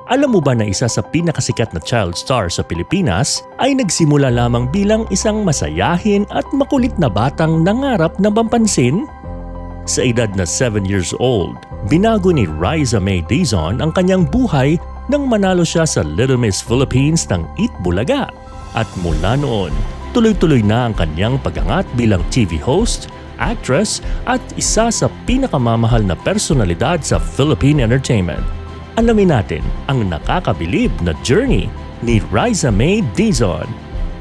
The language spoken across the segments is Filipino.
Alam mo ba na isa sa pinakasikat na child star sa Pilipinas ay nagsimula lamang bilang isang masayahin at makulit na batang nangarap na mapansin? Sa edad na 7 years old, binago ni Riza May Dizon ang kanyang buhay nang manalo siya sa Little Miss Philippines ng Eat Bulaga. At mula noon, tuloy-tuloy na ang kanyang pagangat bilang TV host, actress at isa sa pinakamamahal na personalidad sa Philippine entertainment. Alamin natin ang nakakabilib na journey ni Riza May Dizon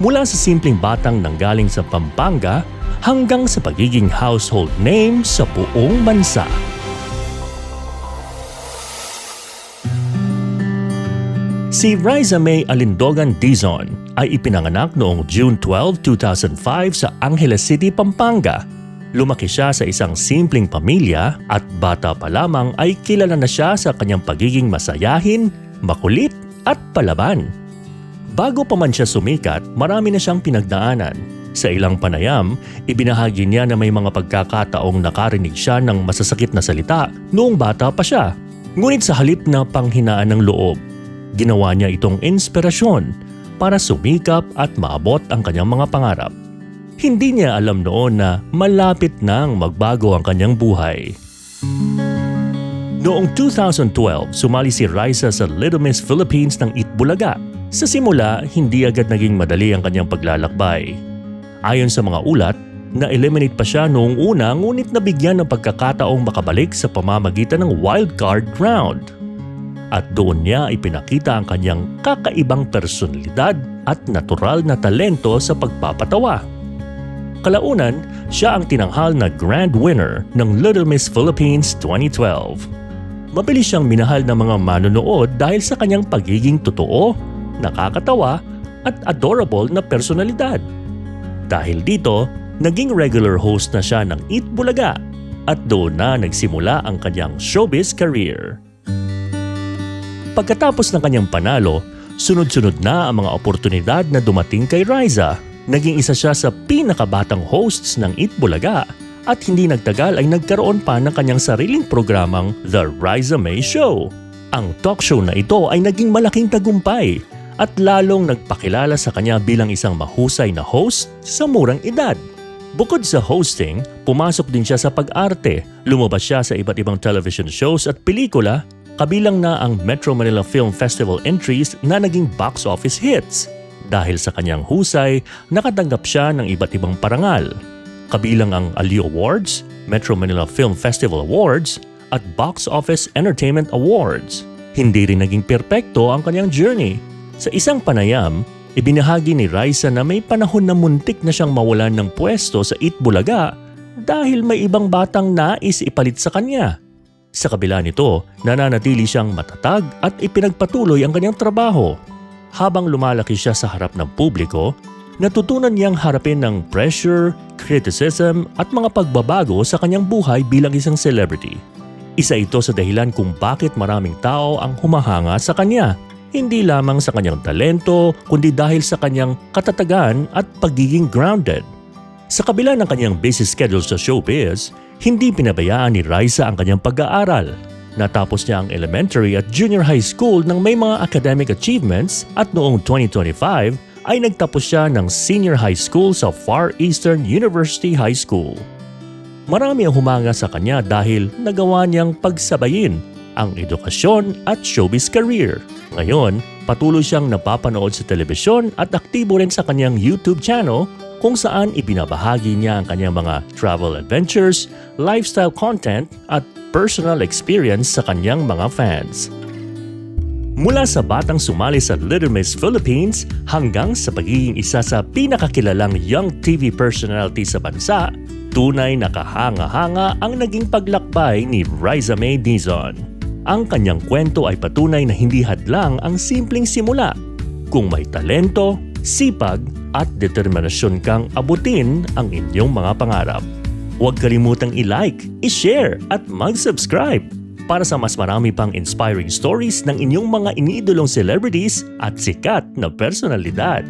mula sa simpleng batang nanggaling sa Pampanga hanggang sa pagiging household name sa buong bansa. Si Riza May Alindogan Dizon ay ipinanganak noong June 12, 2005 sa Angeles City, Pampanga. Lumaki siya sa isang simpleng pamilya at bata pa lamang ay kilala na siya sa kanyang pagiging masayahin, makulit at palaban. Bago pa man siya sumikat, marami na siyang pinagdaanan. Sa ilang panayam, ibinahagi niya na may mga pagkakataong nakarinig siya ng masasakit na salita noong bata pa siya. Ngunit sa halip na panghinaan ng loob, ginawa niya itong inspirasyon para sumikap at maabot ang kanyang mga pangarap. Hindi niya alam noon na malapit nang magbago ang kanyang buhay. Noong 2012, sumali si Riza sa Little Miss Philippines ng Eat Bulaga. Sa simula, hindi agad naging madali ang kanyang paglalakbay. Ayon sa mga ulat, na-eliminate pa siya noong una ngunit nabigyan ng pagkakataong makabalik sa pamamagitan ng wildcard round. At doon niya ipinakita ang kanyang kakaibang personalidad at natural na talento sa pagpapatawa. Kalaunan, siya ang tinanghal na grand winner ng Little Miss Philippines 2012. Mabilis siyang minahal ng mga manonood dahil sa kanyang pagiging totoo, nakakatawa at adorable na personalidad. Dahil dito, naging regular host na siya ng Eat Bulaga at doon na nagsimula ang kanyang showbiz career. Pagkatapos ng kanyang panalo, sunod-sunod na ang mga oportunidad na dumating kay Riza. Naging isa siya sa pinakabatang hosts ng Eat Bulaga at hindi nagtagal ay nagkaroon pa ng kanyang sariling programang The Riza May Show. Ang talk show na ito ay naging malaking tagumpay at lalong nagpakilala sa kanya bilang isang mahusay na host sa murang edad. Bukod sa hosting, pumasok din siya sa pag-arte. Lumabas siya sa iba't ibang television shows at pelikula, kabilang na ang Metro Manila Film Festival entries na naging box office hits. Dahil sa kanyang husay, nakatanggap siya ng iba't ibang parangal. Kabilang ang Aliw Awards, Metro Manila Film Festival Awards, at Box Office Entertainment Awards. Hindi rin naging perpekto ang kanyang journey. Sa isang panayam, ibinahagi ni Riza na may panahon na muntik na siyang mawalan ng pwesto sa Eat Bulaga dahil may ibang batang nais ipalit sa kanya. Sa kabila nito, nananatili siyang matatag at ipinagpatuloy ang kanyang trabaho. Habang lumalaki siya sa harap ng publiko, natutunan niyang harapin ng pressure, criticism at mga pagbabago sa kanyang buhay bilang isang celebrity. Isa ito sa dahilan kung bakit maraming tao ang humahanga sa kanya. Hindi lamang sa kanyang talento, kundi dahil sa kanyang katatagan at pagiging grounded. Sa kabila ng kanyang busy schedule sa showbiz, hindi pinabayaan ni Riza ang kanyang pag-aaral. Natapos niya ang elementary at junior high school ng may mga academic achievements at noong 2025 ay nagtapos siya ng senior high school sa Far Eastern University High School. Marami ang humanga sa kanya dahil nagawa niyang pagsabayin ang edukasyon at showbiz career. Ngayon, patuloy siyang napapanood sa telebisyon at aktibo rin sa kanyang YouTube channel kung saan ibinabahagi niya ang kanyang mga travel adventures, lifestyle content at personal experience sa kanyang mga fans. Mula sa batang sumali sa Little Miss Philippines hanggang sa pagiging isa sa pinakakilalang young TV personality sa bansa, tunay na kahanga-hanga ang naging paglakbay ni Riza May Dizon. Ang kanyang kwento ay patunay na hindi hadlang ang simpleng simula. Kung may talento, sipag at determinasyon kang abutin ang inyong mga pangarap. Huwag kalimutang i-like, i-share at mag-subscribe para sa mas marami pang inspiring stories ng inyong mga iniidolong celebrities at sikat na personalidad.